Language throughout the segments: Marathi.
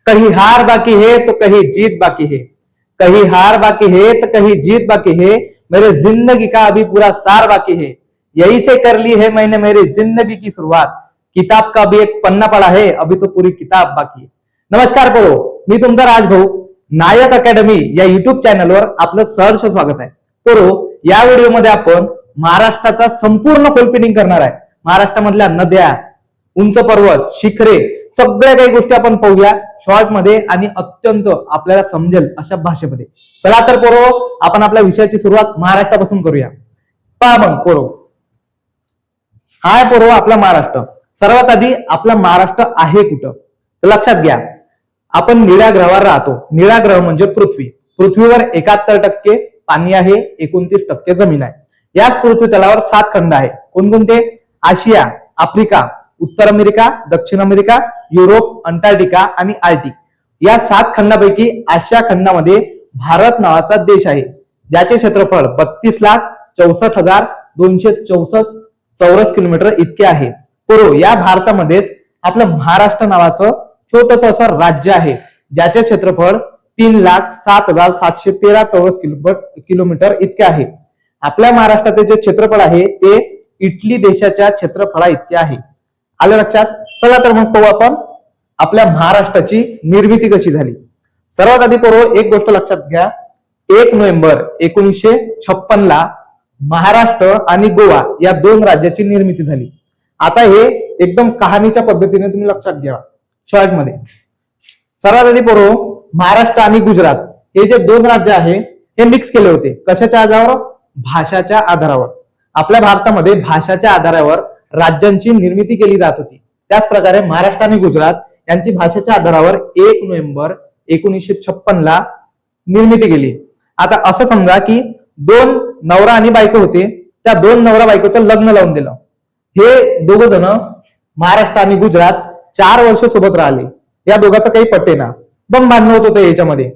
कहीं हार बाकी है तो कहीं जीत बाकी है, कहीं हार बाकी है तो कहीं जीत बाकी है, मेरे जिंदगी का अभी पूरा सार बाकी है, यही से कर ली है मैंने मेरी जिंदगी की शुरुआत, किताब का भी एक पन्ना पड़ा है, अभी तो पूरी किताब बाकी है. नमस्कार पोरो, मी तुमचा राजभाऊ. नायक अकॅडमी या युट्यूब चॅनलवर आपलं सहर्ष स्वागत आहे. पोरो, या व्हिडिओमध्ये आपण महाराष्ट्राचा संपूर्ण खोलपिनिंग करणार आहे. महाराष्ट्रामधल्या नद्या, उंच पर्वत, शिखरे, सगळ्या काही गोष्टी आपण पाहूया शॉर्ट मध्ये आणि अत्यंत आपल्याला समजेल अशा भाषेमध्ये. चला तर पोरो, आपण आपल्या विषयाची सुरुवात महाराष्ट्रापासून करूया. पहा मग पोरो, हाय पोरो आपला महाराष्ट्र. सर्वात आधी आपला महाराष्ट्र आहे कुठं तर लक्षात घ्या, आपण निळ्या ग्रहावर राहतो. निळा ग्रह म्हणजे पृथ्वी. पृथ्वीवर 71% पाणी आहे, 29% जमीन आहे. याच पृथ्वी तलावर 7 खंड आहे. कोणकोणते? आशिया, आफ्रिका, उत्तर अमेरिका, दक्षिण अमेरिका, युरोप, अंटार्क्टिका आणि आर्टिक. या 7 खंडापैकी आशिया खंडामध्ये भारत नावाचा देश आहे, ज्याचे क्षेत्रफळ 32,64,264 चौरस किलोमीटर इतके आहे. पोरो, या भारतामध्येच आपलं महाराष्ट्र नावाचं छोटस असं राज्य आहे, ज्याचे क्षेत्रफळ 3,07,713 चौरस किलोमीटर इतके आहे. आपल्या महाराष्ट्राचे जे क्षेत्रफळ आहे ते इटली देशाच्या क्षेत्रफळा इतके आहे. आलं लक्षात? चला तर मग पाहू आपण आपल्या महाराष्ट्राची निर्मिती कशी झाली. सर्वात आधी पोरो एक गोष्ट लक्षात घ्या, 1 नोव्हेंबर 1956 ला महाराष्ट्र आणि गोवा या 2 राज्याची निर्मिती झाली. आता हे एकदम कहाणीच्या पद्धतीने तुम्ही लक्षात घ्या शॉर्ट मध्ये. सर्वात आधी पोरो, महाराष्ट्र आणि गुजरात हे जे 2 राज्य आहे हे मिक्स केले होते. कशाच्या आधारावर? भाषाच्या आधारावर. आपल्या भारतामध्ये भाषाच्या आधारावर राज्यांची निर्मिती केली जात होती. त्याच प्रकारे महाराष्ट्र आणि गुजरात यांची भाषेच्या आधारावर 1 नोव्हेंबर 1956 ला निर्मिती केली. आता असं समजा की 2 नवरा आणि बायको होते, त्या 2 नवरा बायकोचं लग्न लावून दिलं. हे दोघ जण महाराष्ट्र आणि गुजरात 4 वर्ष सोबत राहिले. या दोघांचं काही पटेना, बंब भांडण होत होतं याच्यामध्ये.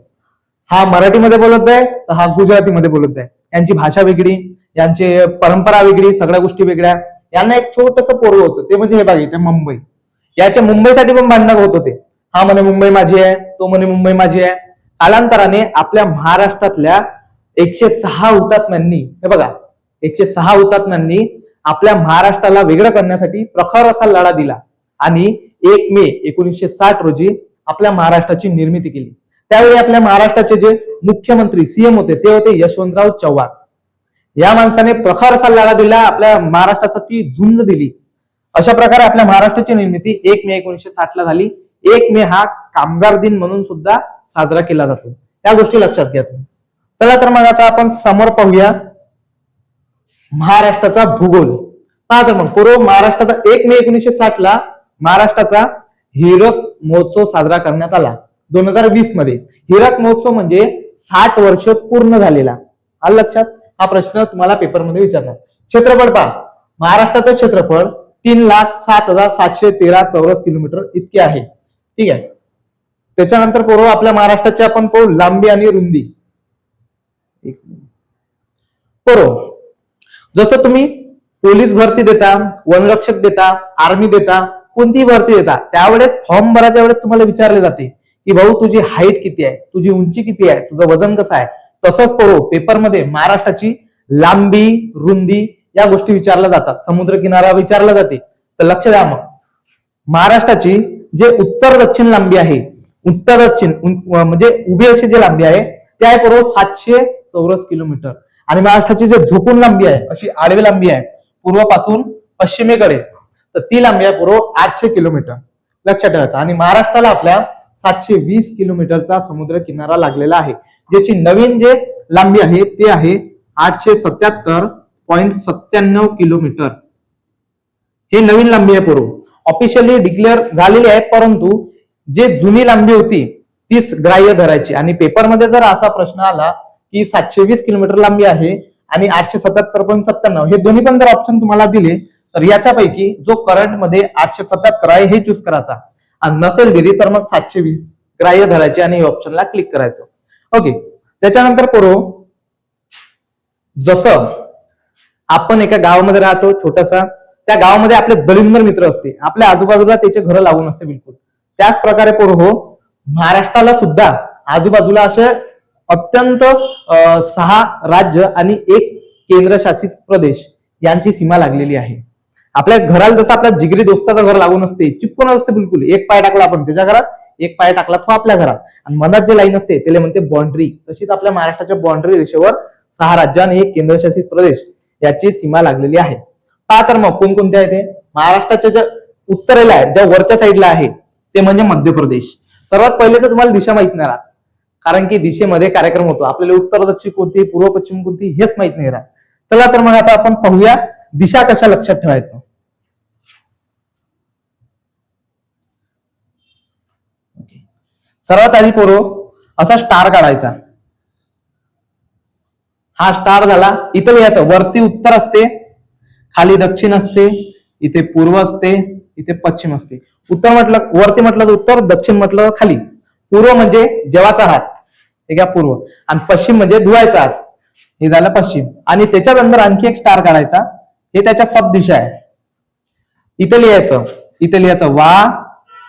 हा मराठीमध्ये बोलत जाय तर हा गुजरातीमध्ये बोलत जाय. यांची भाषा वेगळी, यांची परंपरा वेगळी, सगळ्या गोष्टी वेगळ्या. यांना एक छोटस पोरग होतं, ते म्हणजे हे बघा इथे मुंबई. याच्या मुंबईसाठी पण भांडण होत होते. हा म्हणे मुंबई माझी आहे, तो म्हणे मुंबई माझी आहे. कालांतराने आपल्या महाराष्ट्रातल्या 106 हुतात्म्यांनी, हे बघा 106 हुतात्म्यांनी आपल्या महाराष्ट्राला वेगळं करण्यासाठी प्रखर असा लढा दिला आणि 1 मे 1960 रोजी आपल्या महाराष्ट्राची निर्मिती केली. त्यावेळी आपल्या महाराष्ट्राचे जे मुख्यमंत्री सीएम होते ते होते यशवंतराव चव्हाण. या माणसाने प्रखर असा लढा दिला, आपल्या महाराष्ट्रासाठी झुंज दिली. अशा प्रकारे आपल्या महाराष्ट्राची निर्मिती 1 मे 1960 ला झाली. 1 मे हा कामगार दिन म्हणून सुद्धा साजरा केला जातो. त्या गोष्टी लक्षात घ्या तुम्ही. चला तर मग आता आपण समोर पाहूया महाराष्ट्राचा भूगोल. पहा तर मग पूर्व महाराष्ट्राचा 1 मे 1960 ला महाराष्ट्राचा हीरक महोत्सव साजरा करण्यात आला. 2020 मध्ये हीरक महोत्सव म्हणजे 60 वर्ष पूर्ण झालेला. आलं लक्षात? हा प्रश्न तुम्हाला पेपरमध्ये विचारणार. क्षेत्रफळ पहा, महाराष्ट्राचं क्षेत्रफळ 3,07,713 चौरस किलोमीटर इतके आहे. ठीक आहे. त्याच्यानंतर पूर्व आपल्या महाराष्ट्राचे आपण पाहू लांबी आणि रुंदी. पूर्व जसं तुम्ही पोलीस भरती देता, वनरक्षक देता, आर्मी देता, कोणतीही भरती देता, त्यावेळेस फॉर्म भरायच्या वेळेस तुम्हाला विचारले जाते की भाऊ तुझी हाईट किती आहे, तुझी उंची किती आहे, तुझं वजन कसं आहे. तसंच पोरो पेपरमध्ये महाराष्ट्राची लांबी, रुंदी या गोष्टी विचारल्या जातात. समुद्र किनारा विचारला जाते. तर लक्ष द्या मग, महाराष्ट्राची जे उत्तर दक्षिण लांबी आहे, उत्तर दक्षिण म्हणजे उभी अशी जी लांबी आहे ती आहे पोरो 700 चौरस किलोमीटर. आणि महाराष्ट्राची जे झोपून लांबी आहे, अशी आडवी लांबी आहे पूर्वपासून पश्चिमेकडे, तर ती लांबी आहे पूर्व 800 किलोमीटर. लक्षात ठेवायचं. आणि महाराष्ट्राला आपल्या 720 किलोमीटरचा समुद्र किनारा लागलेला आहे, ज्याची नवीन जे लांबी आहे ते आहे 877.97 किलोमीटर. हे नवीन लांबी आहे पूर्व, ऑफिशियली डिक्लेअर झालेली आहे. परंतु जे जुनी लांबी होती तीच ग्राह्य धरायची. आणि पेपरमध्ये जर असा प्रश्न आला की 720 किलोमीटर लांबी आहे आणि 877.97, हे दोन्ही पण जर ऑप्शन तुम्हाला दिले तर याच्यापैकी जो करंट मध्ये 877 आहे हे चूज करायचा. आणि नसेल दिली तर मग 720 ग्राह्य धरायचे आणि ऑप्शनला क्लिक करायचं. ओके. त्याच्यानंतर पोरो, जसं आपण एका गावामध्ये राहतो छोटासा, त्या गावामध्ये आपले दलिंदर मित्र असते, आपल्या आजूबाजूला त्याचे घर लागून असते बिलकुल. त्याच प्रकारे पोरो महाराष्ट्राला सुद्धा आजूबाजूला असे अत्यंत 6 राज्य आणि एक केंद्रशासित प्रदेश यांची सीमा लागलेली आहे. आपल्या घराला जसं आपल्या जिगरी दोस्ताचं घर लागून असते, चिपकून असते बिलकुल, एक पाय टाकला आपण त्याच्या घरात, एक पाय टाकला तो आपल्या घरात, आणि मनात जे लाईन असते त्याला म्हणते बाउंड्री. तशीच आपल्या महाराष्ट्राच्या बाउंड्री रेषेवर 6 राज्य आणि एक केंद्रशासित प्रदेश याची सीमा लागलेली आहे. पहा तर मग कोणकोणत्या आहे ते. महाराष्ट्राच्या ज्या उत्तरेला आहे, ज्या वरच्या साईडला आहे ते म्हणजे मध्य प्रदेश. सर्वात पहिले तर तुम्हाला दिशा माहित नाही राहत, कारण की दिशेमध्ये कार्यक्रम होतो. आपल्याला उत्तर दक्षिण कोणती, पूर्व पश्चिम कोणती हेच माहित नाही राहत. चला तर मग आता आपण पाहूया दिशा कशा लक्षात ठेवायचं. सर्वात आधी असा स्टार काढायचा. हा स्टार झाला. इथं लिहायचं वरती उत्तर असते, खाली दक्षिण असते, इथे पूर्व असते, इथे पश्चिम असते. उत्तर म्हटलं वरती म्हटलं तर उत्तर, दक्षिण म्हटलं खाली. पूर्व म्हणजे जेवाचा हात, हे घ्या पूर्व, आणि पश्चिम म्हणजे धुवायचा हात, हे झालं पश्चिम. आणि त्याच्यात अंदर आणखी एक स्टार काढायचा, हे त्याच्या सब दिशा आहे. इथे लिहायचं वा,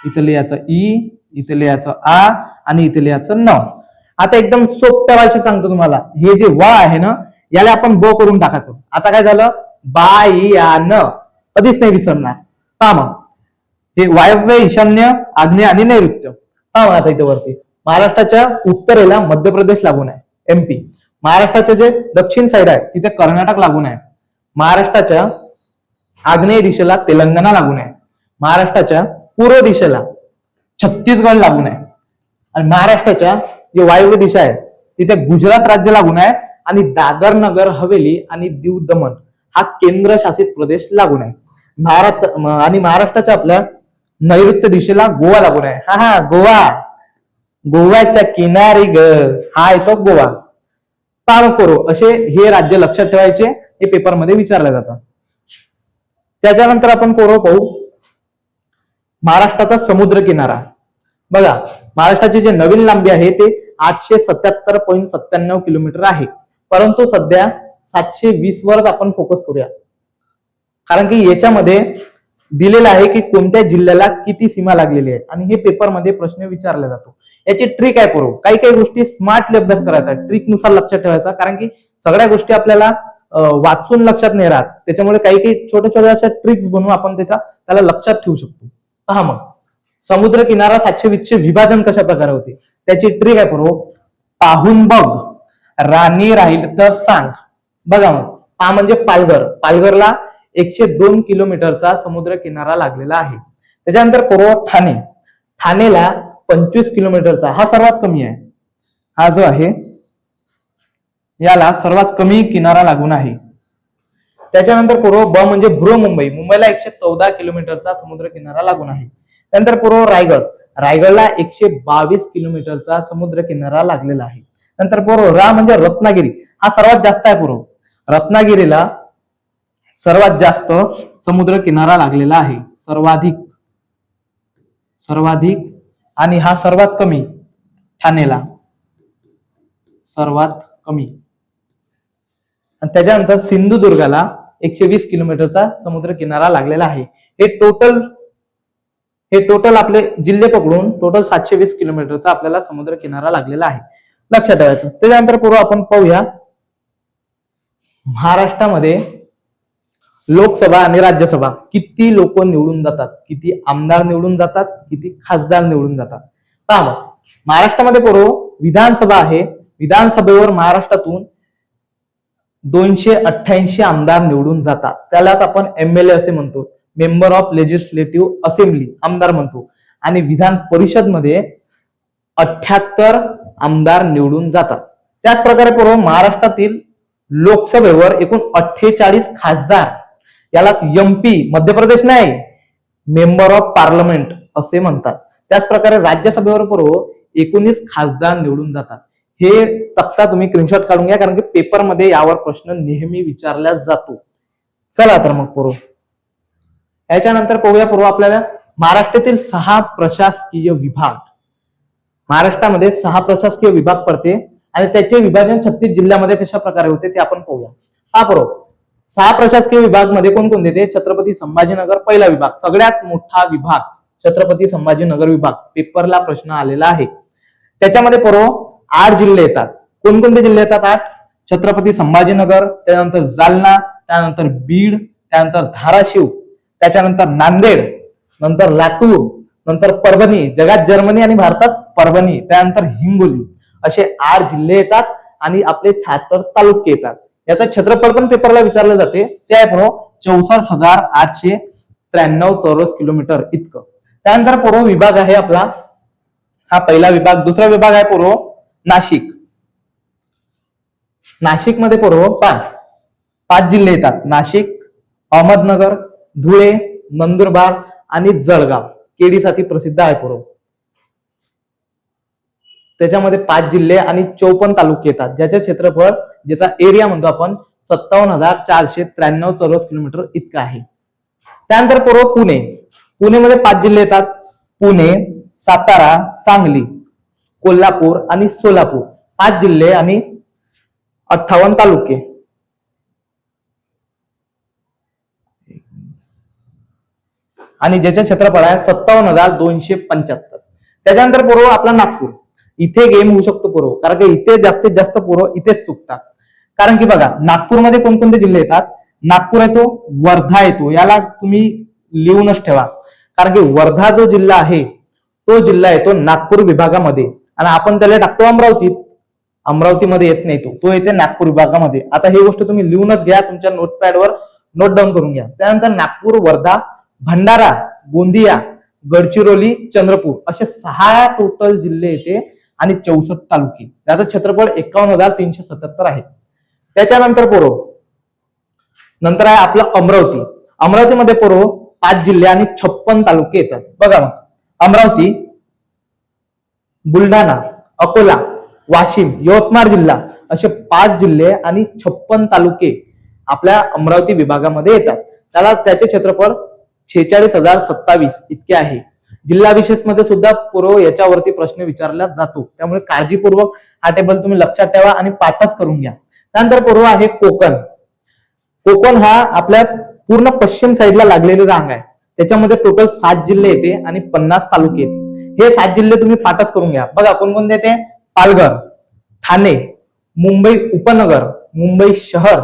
इथे लिहायचं ई, इथे लिहायचं आ, आणि इथे लिहायचं न. आता एकदम सोप्या भाषेत सांगतो तुम्हाला, हे जे वा आहे ना याला आपण ब करून टाकायचं. आता काय झालं, बा ई या न, कधीच नाही विसरणार. पहा मग हे वायव्य, ईशान्य, आग्नेय आणि नैऋत्य. पहा मग आता इथे वरती महाराष्ट्राच्या उत्तरेला मध्य प्रदेश लागून आहे, एमपी. महाराष्ट्राचे जे दक्षिण साईड आहे तिथे कर्नाटक लागून आहे. महाराष्ट्राच्या आग्नेय दिशेला तेलंगणा लागून आहे. महाराष्ट्राच्या पूर्व दिशेला छत्तीसगड लागून आहे. आणि महाराष्ट्राच्या जे वायव्य दिशा आहे तिथे गुजरात राज्य लागून आहे. आणि दादर नगर हवेली आणि दीव दमण हा केंद्रशासित प्रदेश लागून आहे. आणि महाराष्ट्राच्या आपल्या नैऋत्य दिशेला गोवा लागून आहे. हा गोव्याच्या किनारी हा येतो गोवा. काम करू असे हे राज्य लक्षात ठेवायचे, हे पेपरमध्ये विचारले जातात. त्याच्यानंतर आपण पाहू महाराष्ट्राचा समुद्र किनारा. बघा महाराष्ट्राची जी नवीन लांबी आहे ते 877.97 किलोमीटर आहे, परंतु सध्या 720 वरच आपण फोकस करूया, कारण की याच्यामध्ये दिलेलं आहे की कोणत्या जिल्ह्याला किती सीमा लागलेली आहे, आणि हे पेपरमध्ये प्रश्न विचारला जातो. याची ट्रिक आहे काही काही गोष्टी स्मार्टली अभ्यास करायचा, ट्रिक नुसार लक्षात ठेवायचा, कारण की सगळ्या गोष्टी आपल्याला वाचून लक्षात नाही राहत. त्याच्यामुळे काही काही छोट्या छोट्या अशा ट्रिक्स बनवून आपण त्याला लक्षात ठेवू शकतो. पहा मग समुद्र किनारा 720 चे विभाजन कशा प्रकारे होते त्याची ट्रिक आहे पाहून बघ, राणी राहील तर सांग. बघा मग हा म्हणजे पालघरला 102 किलोमीटरचा समुद्र किनारा लागलेला आहे. त्याच्यानंतर ठाणेला 25 किलोमीटरचा, हा सर्वात कमी आहे. हा जो आहे याला सर्वात कमी किनारा लागून आहे. त्याच्यानंतर ब म्हणजे मुंबईला 114 किलोमीटरचा समुद्र किनारा लागून आहे. त्यानंतर रायगडला 122 किलोमीटरचा समुद्र किनारा लागलेला आहे. नंतर रा म्हणजे रत्नागिरी, हा सर्वात जास्त आहे. रत्नागिरीला सर्वात जास्त समुद्र किनारा लागलेला आहे, सर्वाधिक. आणि हा सर्वात कमी ठाणेला सर्वात कमी. आणि त्याच्यानंतर सिंधुदुर्गाला 120 किलोमीटरचा समुद्र किनारा लागलेला आहे. हे टोटल आपले जिल्हे पकडून टोटल 720 किलोमीटरचा आपल्याला समुद्र किनारा लागलेला आहे, लक्षात ठेवायचं. त्याच्यानंतर आपण पाहूया महाराष्ट्रामध्ये लोकसभा आणि राज्यसभा किती लोक निवडून जातात, किती आमदार निवडून जातात, किती खासदार निवडून जातात. पहा महाराष्ट्रामध्ये विधानसभा आहे. विधानसभेवर महाराष्ट्रातून 288 आमदार निवडून जातात. त्यालाच आपण एमएलए असे म्हणतो, मेंबर ऑफ लेजिस्लेटिव्ह असेंब्ली आमदार म्हणतो. आणि विधान परिषद मध्ये 78 आमदार निवडून जातात. त्याच प्रकारे महाराष्ट्रातील लोकसभेवर एकूण 48 खासदार, यालाच एमपी, मध्य प्रदेश नाही, मेंबर ऑफ पार्लमेंट असे म्हणतात. त्याच प्रकारे राज्यसभेवर 19 खासदार निवडून जातात. हे तक्ता तुम्ही स्क्रीनशॉट काढून घ्या, कारण की पेपरमध्ये यावर प्रश्न नेहमी विचारला जातो. चला तर मग याच्यानंतर पाहूया आपल्याला महाराष्ट्रातील 6 प्रशासकीय विभाग. महाराष्ट्रामध्ये 6 प्रशासकीय विभाग पडते आणि त्याचे विभाजन 36 जिल्ह्यामध्ये कशा प्रकारे होते ते आपण पाहूया. हा 6 प्रशासकीय विभाग मध्ये कोणकोणते ते छत्रपती संभाजीनगर पहिला विभाग, सगळ्यात मोठा विभाग छत्रपती संभाजीनगर विभाग पेपरला प्रश्न आलेला आहे. त्याच्यामध्ये पोरो 8 जिल्हे येतात. कोणकोणते जिल्हे येतात? 8. छत्रपती संभाजीनगर, त्यानंतर जालना, त्यानंतर बीड, त्यानंतर धाराशिव, त्याच्यानंतर नांदेड, नंतर लातूर, नंतर परभणी, जगात जर्मनी आणि भारतात परभणी, त्यानंतर हिंगोली, असे 8 जिल्हे येतात आणि आपले 76 तालुके येतात. याचा क्षेत्रफळ पण पेपरला विचारले जाते. ते आहे पोरो 64,893 चौरस किलोमीटर इतकं. त्यानंतर पोरो विभाग आहे आपला, हा पहिला विभाग. दुसरा विभाग आहे पोरो नाशिक. नाशिक मध्ये पोरो 5 जिल्हे येतात. नाशिक, अहमदनगर, धुळे, नंदुरबार आणि जळगाव. केळीसाठी प्रसिद्ध आहे पोरो. त्याच्यामध्ये 5 जिल्हे आणि 54 तालुके येतात, ज्याचे क्षेत्रफळ, ज्याचा एरिया म्हणतो आपण 57,493 चौरस किलोमीटर इतका आहे. त्यानंतर पोरो पुणे. पुणेमध्ये 5 जिल्हे येतात. पुणे, सातारा, सांगली, कोल्हापूर आणि सोलापूर. 5 जिल्हे आणि 58 तालुके. आणि ज्याचे क्षेत्रफळ आहे 57,275. त्याच्यानंतर पोरो आपला नागपूर. इथे गेम होऊ शकतो पोरो, कारण की इथे जास्तीत जास्त पोरो इथेच चुकतात. कारण की बघा, नागपूरमध्ये कोणकोणते जिल्हे येतात? नागपूर येतो, वर्धा येतो. याला तुम्ही लिहूनच ठेवा, कारण की वर्धा जो जिल्हा आहे तो जिल्हा येतो नागपूर विभागामध्ये आणि आपण त्याला टाकतो अमरावतीत. अमरावतीमध्ये येत नाही, तो येते नागपूर विभागामध्ये. आता ही गोष्ट तुम्ही लिहूनच घ्या, तुमच्या नोटपॅडवर नोट डाऊन करून घ्या. त्यानंतर नागपूर, वर्धा, भंडारा, गोंदिया, गडचिरोली, चंद्रपूर असे 6 टोटल जिल्हे येते आणि 64 तालुके. त्याचं क्षेत्रफळ 51,377 आहे. त्याच्यानंतर पोरो नंतर आहे आपलं अमरावती. अमरावतीमध्ये पोरो 5 जिल्हे आणि 56 तालुके येतात. बघा मग, अमरावती, बुलढाणा, अकोला, वाशिम, यवतमाळ जिल्हा असे 5 जिल्हे आणि 56 तालुके आपल्या अमरावती विभागामध्ये येतात. त्याचे क्षेत्रफळ 46,027 इतके आहे. जिल्हा विशेष मध्ये सुद्धा पोरो याच्यावरती प्रश्न विचारला जातो, त्यामुळे काळजीपूर्वक हा टेबल तुम्ही लक्षात ठेवा आणि पाठच करून घ्या. त्यानंतर पोरो आहे कोकण. कोकण हा आपल्या पूर्ण पश्चिम साईडला लागलेली रांग आहे. त्याच्यामध्ये टोटल 7 जिल्हे येते आणि 50 तालुके येते. हे 7 जिल्हे तुम्ही पाठच करून घ्या. बघा कोणकोणते येते? पालघर, ठाणे, मुंबई उपनगर, मुंबई शहर,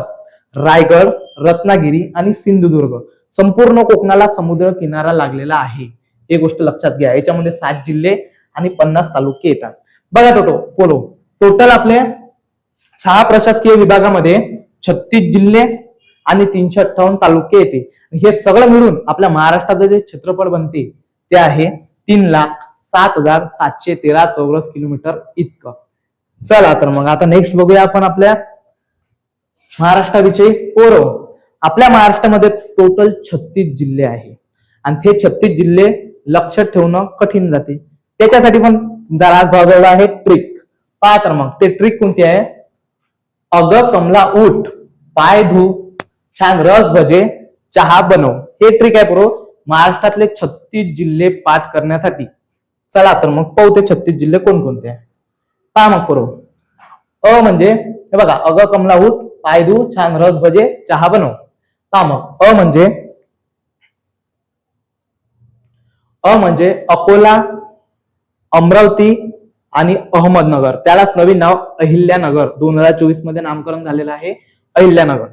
रायगड, रत्नागिरी आणि सिंधुदुर्ग. संपूर्ण कोकणाला समुद्र किनारा लागलेला आहे, ही गोष्ट लक्षात घ्या. याच्यामध्ये 7 जिल्हे आणि 50 तालुके येतात. बघा टोटल आपले 6 प्रशासकीय विभागामध्ये 36 जिल्हे आणि 358 तालुके येते. हे सगळं मिळून आपल्या महाराष्ट्राचं जे क्षेत्रफळ बनते ते आहे 3,07,713 चौरस किलोमीटर इतकं. चला तर मग आता नेक्स्ट बघूया आपण आपल्या महाराष्ट्राविषयी. पोरो आपल्या महाराष्ट्रामध्ये टोटल 36 जिल्हे आहे आणि ते 36 जिल्हे लक्षात ठेवणं कठीण जाते. त्याच्यासाठी पण जरा भाजवला आहे ट्रिक. पहा तर मग ते ट्रिक कोणती आहे? अग कमला उठ, पाय धु, छान रस भजे, चहा बनव. हे ट्रिक आहे पोरो महाराष्ट्रातले 36 जिल्हे पाठ करण्यासाठी. चला तर मग पाहू ते 36 जिल्हे कोणकोणते आहे. पहा मग पोरो, अ म्हणजे हे बघा, अग कमला उठ, पाय धु, छान रस भजे, चहा बनव. पहा मग, अ म्हणजे अकोला, अमरावती आणि अहमदनगर. त्यालाच नवीन नाव अहिल्यानगर 2024 मध्ये नामकरण झालेलं आहे, अहिल्यानगर.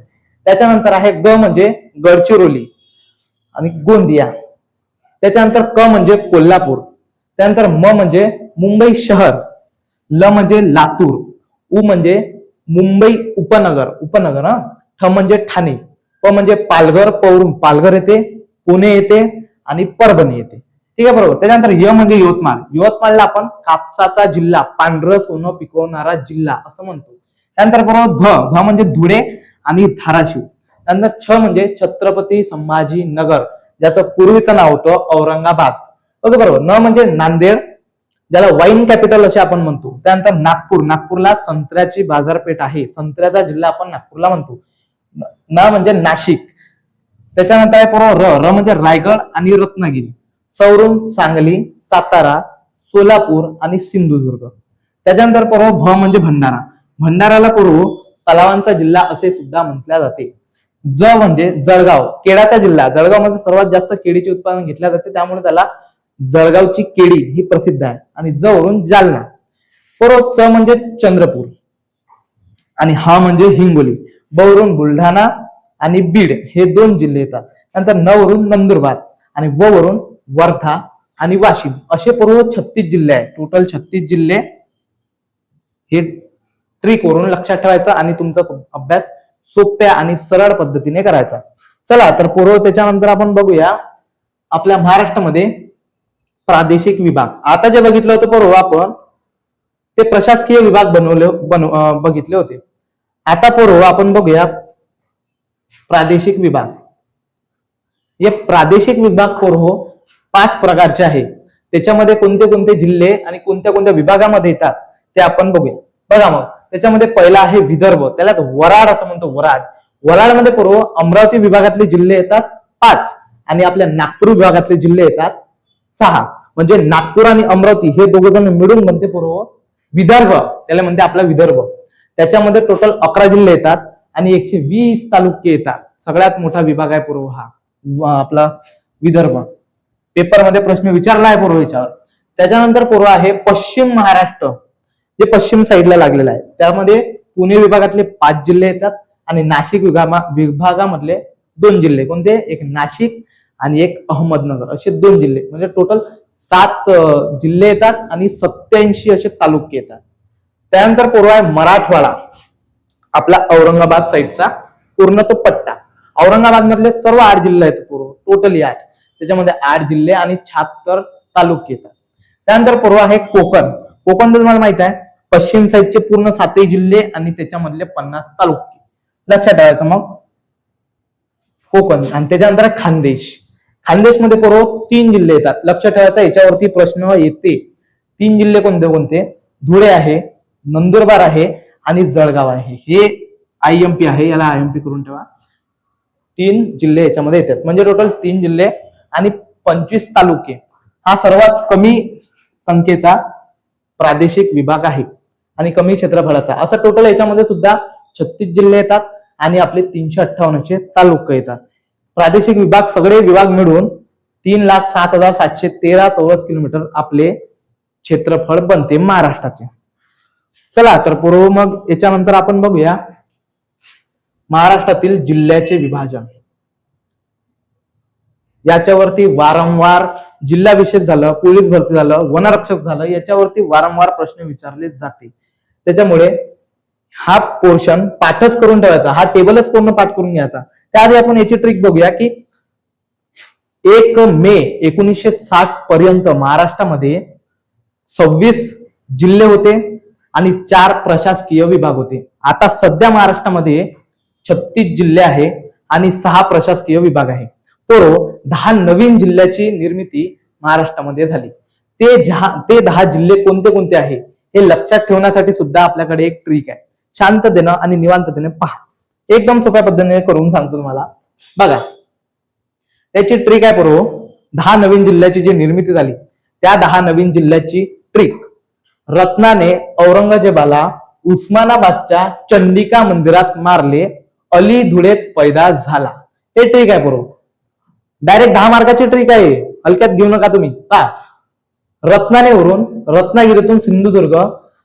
त्याच्यानंतर आहे ग म्हणजे गडचिरोली आणि गोंदिया. त्याच्यानंतर क म्हणजे कोल्हापूर. त्यानंतर म म्हणजे मुंबई शहर, ल म्हणजे लातूर, उ म्हणजे मुंबई उपनगर ठ म्हणजे ठाणे, प म्हणजे पालघर, पवरून पालघर येते, पुणे येते आणि परभणी येते. ठीक आहे बरोबर. त्याच्यानंतर य म्हणजे यवतमाळ. यवतमाळला आपण कापसाचा जिल्हा, पांढरं सोनं पिकवणारा जिल्हा असं म्हणतो. त्यानंतर बरोबर ध म्हणजे धुळे आणि धाराशिव. त्यानंतर छ म्हणजे छत्रपती संभाजी नगर, ज्याचं पूर्वीचं नाव होतं औरंगाबाद. ओके बरोबर. न म्हणजे नांदेड, ज्याला वाईन कॅपिटल असे आपण म्हणतो. त्यानंतर नागपूर, नागपूरला संत्र्याची बाजारपेठ आहे, संत्र्याचा जिल्हा आपण नागपूरला म्हणतो. न म्हणजे नाशिक. त्याच्यानंतर आहे बरोबर र म्हणजे रायगड आणि रत्नागिरी. चौरून सांगली, सातारा, सोलापूर आणि सिंधुदुर्ग. त्याच्यानंतर बरोबर भ म्हणजे भंडारा. भंडाराला बरोबर तलावांचा जिल्हा असे सुद्धा म्हटल्या जाते. ज म्हणजे जळगाव, केळाचा जिल्हा. जळगाव मध्ये सर्वात जास्त केळीचे उत्पादन घेतल्या जाते, त्यामुळे त्याला जळगावची केळी ही प्रसिद्ध आहे. आणि ज वरून जालना. बरोबर. च म्हणजे चंद्रपूर आणि हा म्हणजे हिंगोली. ब वरून बुलढाणा आणि बीड हे 2 जिल्हे येतात. नंतर न वरून नंदुरबार आणि व वरून वर्धा आणि वाशिम असे पूर्व 36 जिल्हे आहेत. टोटल 36 जिल्हे. हे ट्रिक वरून लक्षात ठेवायचं आणि तुमचा अभ्यास सोप्या आणि सरळ पद्धतीने करायचा. चला तर पूर्व त्याच्यानंतर आपण बघूया आपल्या महाराष्ट्रामध्ये प्रादेशिक विभाग. आता जे बघितलं होतं पूर्व आपण ते प्रशासकीय विभाग बघितले होते. आता पूर्व आपण बघूया प्रादेशिक विभाग. हे प्रादेशिक विभाग पूर्व 5 प्रकारचे आहेत. त्याच्यामध्ये कोणते कोणते जिल्हे आणि कोणत्या कोणत्या विभागामध्ये येतात ते आपण बघूया. बघा मग त्याच्यामध्ये पहिला आहे विदर्भ. त्यालाच वराड असं म्हणतो. वराड. वराडमध्ये पूर्व अमरावती विभागातले जिल्हे येतात 5 आणि आपल्या नागपूर विभागातले जिल्हे येतात 6. म्हणजे नागपूर आणि अमरावती हे 2 जण मिळून बनते पूर्व विदर्भ. त्याला म्हणते आपला विदर्भ. त्याच्यामध्ये टोटल 11 जिल्हे येतात आणि 120 तालुके येतात. सगळ्यात मोठा विभाग आहे पूर्व हा आपला विदर्भ. पेपरमध्ये प्रश्न विचारला आहे पूर्व याच्यावर. त्याच्यानंतर पूर्व आहे पश्चिम महाराष्ट्र. जे पश्चिम साईडला लागलेलं आहे. त्यामध्ये पुणे विभागातले 5 जिल्हे येतात आणि नाशिक विभागामधले 2 जिल्हे. कोणते? एक नाशिक आणि एक अहमदनगर असे 2 जिल्हे. म्हणजे टोटल 7 जिल्हे येतात आणि 87 असे तालुके येतात. त्यानंतर पूर्व आहे मराठवाडा. आपला औरंगाबाद साईडचा पूर्ण तो पट्टा. औरंगाबाद मधले सर्व 8 जिल्हे आहेत पूर्व. टोटली 8. त्याच्यामध्ये 8 जिल्हे आणि 76 तालुके येतात. त्यानंतर पूर्व आहे कोकण. कोकण तुम्हाला माहित आहे पश्चिम साईडचे पूर्ण 7 जिल्हे आणि त्याच्यामधले 50 तालुके. लक्षात ठेवायचं मग कोकण. आणि त्याच्यानंतर खानदेश. खानदेशमध्ये पूर्व 3 जिल्हे येतात. लक्षात ठेवायचं याच्यावरती प्रश्न येते. 3 जिल्हे कोणते कोणते? धुळे आहे, नंदुरबार आहे आणि जळगाव आहे. हे IMP आहे. याला IMP करून ठेवा. 3 जिल्हे याच्यामध्ये येतात. म्हणजे टोटल 3 जिल्हे आणि 25 तालुके. हा सर्वात कमी संख्येचा प्रादेशिक विभाग आहे आणि कमी क्षेत्रफळाचा. असं टोटल याच्यामध्ये सुद्धा 36 जिल्हे येतात आणि आपले 358 तालुके येतात. प्रादेशिक विभाग सगळे विभाग मिळून 3,07,713 चौरस किलोमीटर आपले क्षेत्रफळ बनते महाराष्ट्राचे. चला तर पूर्व मग याच्यानंतर आपण बघूया महाराष्ट्रातील जिल्ह्याचे विभाजन. याच्यावरती वारंवार जिल्हा विशेष झालं, पोलीस भरती झालं, वनरक्षक झालं, याच्यावरती वारंवार प्रश्न विचारले जाते. त्याच्यामुळे हा पोर्शन पाठच करून ठेवायचा. हा टेबलच पूर्ण पाठ करून घ्यायचा. त्याआधी आपण याची ट्रिक बघूया की 1 मे 1960 पर्यंत महाराष्ट्रामध्ये 26 जिल्हे होते आणि 4 प्रशासकीय विभाग होते. आता सध्या महाराष्ट्रामध्ये 36 जिल्हे आहे आणि 6 प्रशासकीय विभाग आहे. पूर्व 10 नवीन जिल्ह्याची निर्मिती महाराष्ट्रामध्ये झाली. ते 10 जिल्हे कोणते कोणते आहे हे लक्षात ठेवण्यासाठी सुद्धा आपल्याकडे एक ट्रिक आहे. शांततेनं आणि निवांततेने पहा. एकदम सोप्या पद्धतीने करून सांगतो तुम्हाला. बघा त्याची ट्रिक आहे पूर्व 10 नवीन जिल्ह्याची जी निर्मिती झाली त्या 10 नवीन जिल्ह्याची ट्रिक. रत्नाने औरंगजेबाला उस्मानाबादच्या चंडिका मंदिरात मारले, अली धुळेत पैदा झाला. हे ट्रिक आहे पूर्व. डायरेक्ट 10 मार्काची ट्रिक आहे. हलक्यात घेऊ नका तुम्ही. रत्नाने वरून रत्नागिरीतून सिंधुदुर्ग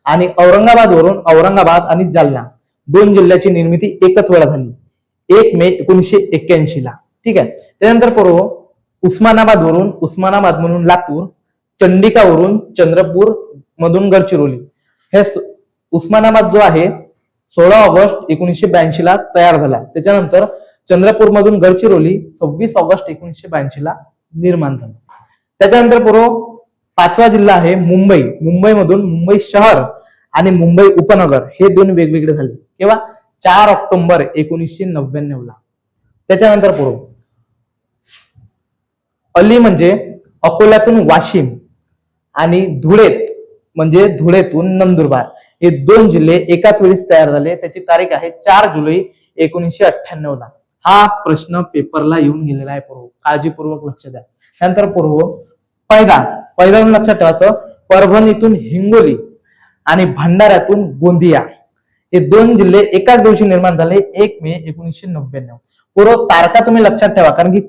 आणि औरंगाबाद वरून औरंगाबाद आणि जालना 2 जिल्ह्याची निर्मिती एकच वेळा झाली 1 मे 1981 ला. ठीक आहे. त्यानंतर पूर्व उस्मानाबाद मधून लातूर, चंडिकावरून चंद्रपूर मधून गडचिरोली. हे उस्मानाबाद जो आहे 16 ऑगस्ट 1982 ला तयार झाला. त्याच्यानंतर चंद्रपूर मधून गडचिरोली 26 ऑगस्ट 1982 ला निर्माण झाला. त्याच्यानंतर पूर्व 5वा जिल्हा आहे मुंबई. मुंबईमधून मुंबई शहर आणि मुंबई उपनगर हे 2 वेगवेगळे झाले. केव्हा? 4 ऑक्टोबर 1999 ला. त्याच्यानंतर पूर्व अली म्हणजे अकोल्यातून वाशिम आणि धुळेत म्हणजे धुळेतून नंदुरबार हे 2 जिल्हे एकाच वेळी तयार झाले. त्याची तारीख आहे 4 जुलै 1998 ला. हा प्रश्न पेपरला येऊन गेलेला आहे पूर्व. काळजीपूर्वक लक्ष द्या. त्यानंतर पूर्व पैदावरून लक्षात ठेवायचं. परभणीतून हिंगोली आणि भंडाऱ्यातून गोंदिया हे 2 जिल्हे एकाच दिवशी निर्माण झाले 1 मे 1999. पूर्व तारखा तुम्ही लक्षात ठेवा कारण की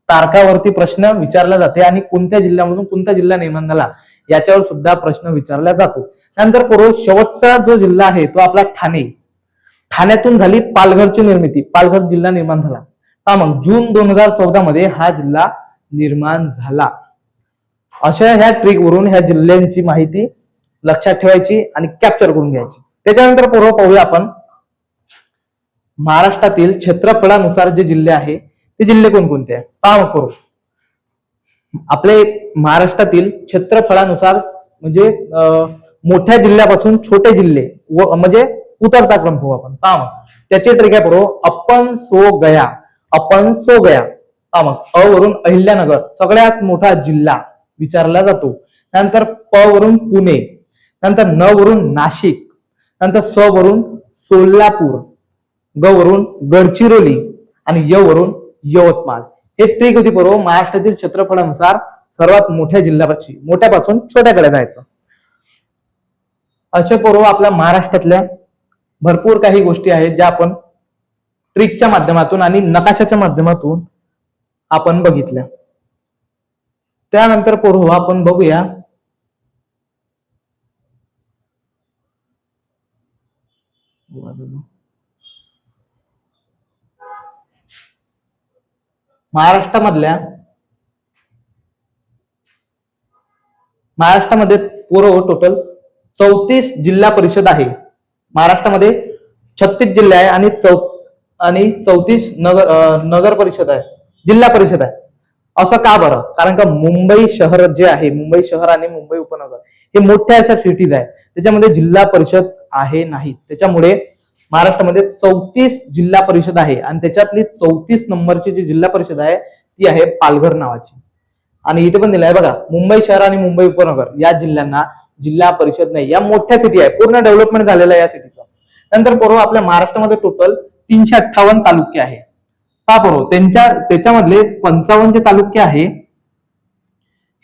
तारकावरती प्रश्न विचारला जाते आणि कोणत्या जिल्ह्यामधून कोणता जिल्हा निर्माण झाला याच्यावर सुद्धा प्रश्न विचारला जातो. त्यानंतर पोरो शेवटचा जो जिल्हा आहे तो आपला ठाणे. ठाण्यातून झाली पालघरची निर्मिती, पालघर जिल्हा निर्माण झाला. मग जून 2014 मध्ये हा जिल्हा निर्माण झाला. अशा ह्या ट्रिक वरून ह्या जिल्ह्यांची माहिती लक्षात ठेवायची आणि कॅप्चर करून घ्यायची. त्याच्यानंतर पोरो पाहूया आपण महाराष्ट्रातील क्षेत्रफळानुसार जे जिल्हे आहे ते जिल्हे कोणकोणते आहे. पहा पोरो, आपले महाराष्ट्रातील क्षेत्रफळानुसार म्हणजे मोठ्या जिल्ह्यापासून छोटे जिल्हे म्हणजे उतरता क्रम पाहू आपण. पहा मग त्याची ट्रिक आहे पोरो, अपन सो गया. अपन सो गया. पहा मग अ वरून अहिल्यानगर सगळ्यात मोठा जिल्हा विचारला जातो. त्यानंतर प वरून पुणे, नंतर न वरून नाशिक, नंतर स वरून सोलापूर, ग वरून गडचिरोली आणि य वरून यवतमाळ. हे ट्रिक होती बरोबर महाराष्ट्रातील क्षेत्रफळानुसार सर्वात मोठ्या जिल्ह्यापासून मोठ्यापासून छोट्याकडे जायचं. असे बरोबर आपल्या महाराष्ट्रातल्या भरपूर काही गोष्टी आहेत ज्या आपण ट्रिकच्या माध्यमातून आणि नकाशाच्या माध्यमातून आपण बघितल्या. त्यानंतर पोरो आपण बघूया महाराष्ट्रामध्ये पोरो टोटल 34 जिल्हा परिषद आहे. महाराष्ट्रामध्ये 36 जिल्हे आहे आणि 34 नगर परिषद आहे, जिल्हा परिषद आहे. असं का बरं? कारण का मुंबई शहर जे आहे, मुंबई शहर आणि मुंबई उपनगर हे मोठ्या अशा सिटीज आहे, त्याच्यामध्ये जिल्हा परिषद आहे नाही. त्याच्यामुळे महाराष्ट्रामध्ये 34 जिल्हा परिषद आहे आणि त्याच्यातली 34 नंबरची जी जिल्हा परिषद आहे ती आहे पालघर नावाची. आणि इथे पण दिलं आहे बघा, मुंबई शहर आणि मुंबई उपनगर या जिल्ह्यांना जिल्हा परिषद नाही. या मोठ्या सिटी आहे, पूर्ण डेव्हलपमेंट झालेलं आहे या सिटीचं. नंतर पोरो आपल्या महाराष्ट्रामध्ये टोटल 358 तालुके आहे. पहा पोरो, त्याच्यामधले 55 जे तालुके आहे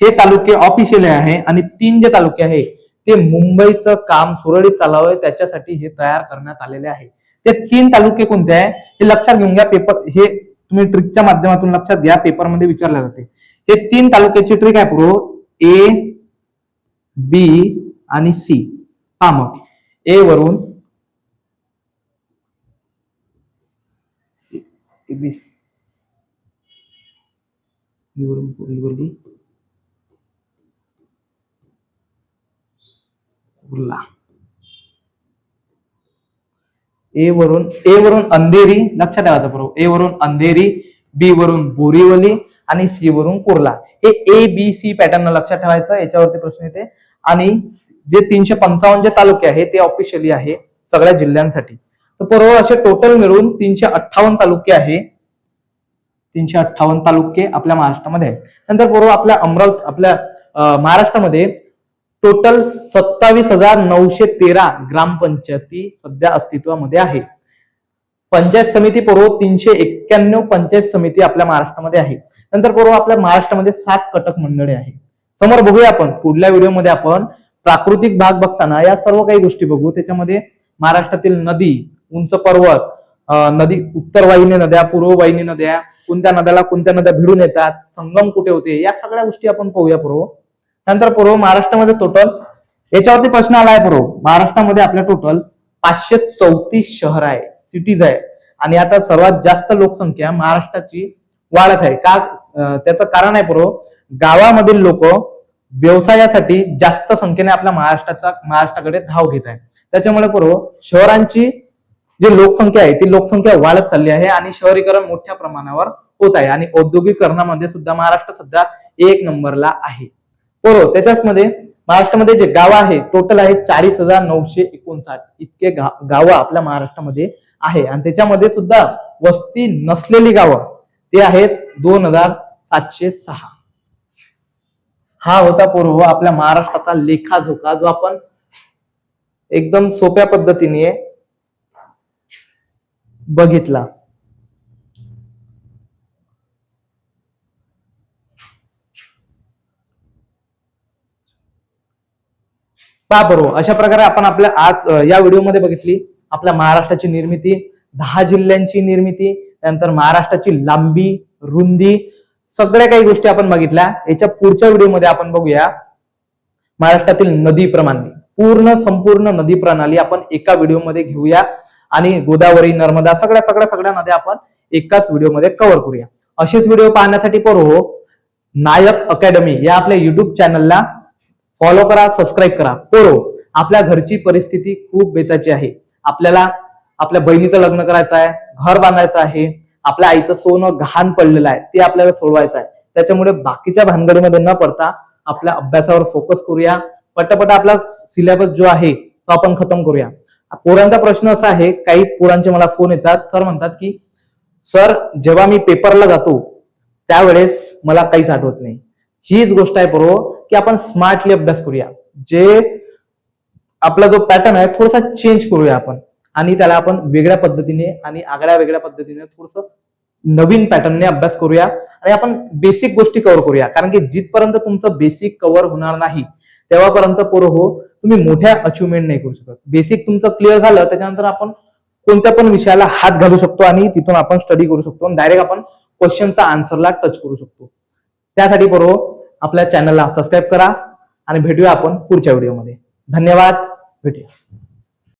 हे तालुके ऑफिशियल आहे आणि 3 जे तालुके आहे ते मुंबईचं काम सुरळीत चालावं त्याच्यासाठी हे तयार करण्यात आलेले आहे. ते 3 तालुके कोणते आहे हे लक्षात घेऊन घ्या. पेपर हे तुम्ही ट्रिकच्या माध्यमातून लक्षात घ्या, पेपरमध्ये विचारले जाते. हे 3 तालुक्याची ट्रिक आहे पोरो, ए, बी आणि सी. हा मग ए वरून ए वरून अंधेरी, लक्षात ठेवायचं बरोबर. ए वरून अंधेरी, बी वरून बोरीवली आणि सी वरून कुर्ला. हे ए बी सी पॅटर्न लक्षात ठेवायचं, याच्यावरती प्रश्न येते. आणि जे 355 जे तालुके आहे ते ऑफिशियली आहे सगळ्या जिल्ह्यांसाठी. तर बरोबर असे टोटल मिळून 358 तालुके आहे. 358 तालुके आपल्या महाराष्ट्रामध्ये आहे. नंतर बरोबर आपल्या महाराष्ट्रामध्ये टोटल 27,913 ग्रामपंचायती सध्या अस्तित्वामध्ये आहे. पंचायत समिती पूर्व 391 पंचायत समिती आपल्या महाराष्ट्रामध्ये आहे. नंतर पूर्व आपल्या महाराष्ट्रामध्ये 7 कटक मंडळे आहे. समोर बघूया आपण पुढल्या व्हिडिओमध्ये आपण प्राकृतिक भाग बघताना या सर्व काही गोष्टी बघू. त्याच्यामध्ये महाराष्ट्रातील नदी, उंच पर्वत, नदी, उत्तर वाहिनी नद्या, पूर्व वाहिनी नद्या, कोणत्या नद्या भिडून येतात, संगम कुठे होते, या सगळ्या गोष्टी आपण पाहूया पूर्व. नंतर पूर्व महाराष्ट्रामध्ये टोटल याच्यावरती प्रश्न आलाय पूर्व महाराष्ट्रामध्ये आपल्या टोटल 534 शहर आहे, सिटीज आहे. आणि आता सर्वात जास्त लोकसंख्या महाराष्ट्राची वाढत आहे का? त्याचं कारण आहे पूर्व गावामधील लोक व्यवसायासाठी जास्त संख्येने आपल्या महाराष्ट्राकडे धाव घेत आहे. त्याच्यामुळे पूर्व शहरांची जी लोकसंख्या आहे ती लोकसंख्या वाढत चालली आहे आणि शहरीकरण मोठ्या प्रमाणावर होत आहे. आणि औद्योगिकरणामध्ये सुद्धा महाराष्ट्र सध्या 1 नंबरला आहे. बरोबर. त्याच्याच मध्ये महाराष्ट्रामध्ये जे गाव आहे टोटल आहे 40,959 इतके गावं आपल्या महाराष्ट्रामध्ये आहे. आणि त्याच्यामध्ये सुद्धा वस्ती नसलेली गावं ते आहे 2,706. हा होता पूर्व आपल्या महाराष्ट्राचा लेखाजोखा जो आपण एकदम सोप्या पद्धतीने बघितला. पहा बरोबर अशा प्रकारे आपण आपल्या आज या व्हिडिओमध्ये बघितली आपल्या महाराष्ट्राची निर्मिती, 10 जिल्ह्यांची निर्मिती, त्यानंतर महाराष्ट्राची लांबी, रुंदी, सगळ्या काही गोष्टी आपण बघितल्या. याच्या पुढच्या व्हिडिओमध्ये आपण बघूया महाराष्ट्रातील नदी प्रणाली, संपूर्ण नदी प्रणाली आपण एका व्हिडिओमध्ये घेऊया आणि गोदावरी, नर्मदा सगळ्या नद्या आपण एकाच व्हिडिओमध्ये कव्हर करूया. असेच व्हिडिओ पाहण्यासाठी नायक अकॅडमी या आपल्या युट्यूब चॅनलला फॉलो करा, सबस्क्राईब करा. आपल्या घरची परिस्थिती खूप बेताची आहे. आपल्याला आपल्या बहिणीचं लग्न करायचं आहे, घर बांधायचं आहे, आपल्या आईचं सोनं गहाण पडलेलं आहे, ते आपल्याला सोडवायचं आहे. त्याच्यामुळे बाकीच्या भानगडीमध्ये न पडता आपल्या अभ्यासावर फोकस करूया. पटापट आपला सिलेबस जो आहे तो आपण खतम करूया. पोरांचा प्रश्न असा आहे, काही पोरांचे मला फोन येतात, सर म्हणतात की सर जेव्हा मी पेपरला जातो त्यावेळेस मला काहीच आठवत नाही. हीच गोष्ट आहे की आपण स्मार्टली अभ्यास करूया. जे आपला जो पॅटर्न आहे थोडासा चेंज करूया आपण आणि त्याला आपण वेगळ्या पद्धतीने आणि वेगळ्या पद्धतीने थोडस नवीन पॅटर्नने अभ्यास करूया आणि आपण बेसिक गोष्टी कव्हर करूया. कारण की जिथपर्यंत तुमचं बेसिक कव्हर होणार नाही तेव्हापर्यंत तुम्ही मोठ्या अचिव्हमेंट नाही करू शकत. बेसिक तुमचं क्लिअर झालं त्याच्यानंतर आपण कोणत्या पण विषयाला हात घालू शकतो आणि तिथून आपण स्टडी करू शकतो आणि डायरेक्ट आपण क्वेश्चनचा आन्सरला टच करू शकतो. त्यासाठी आपल्या चॅनलला सबस्क्राईब करा आणि भेटूया आपण पुढच्या व्हिडिओमध्ये. धन्यवाद. भेटूया.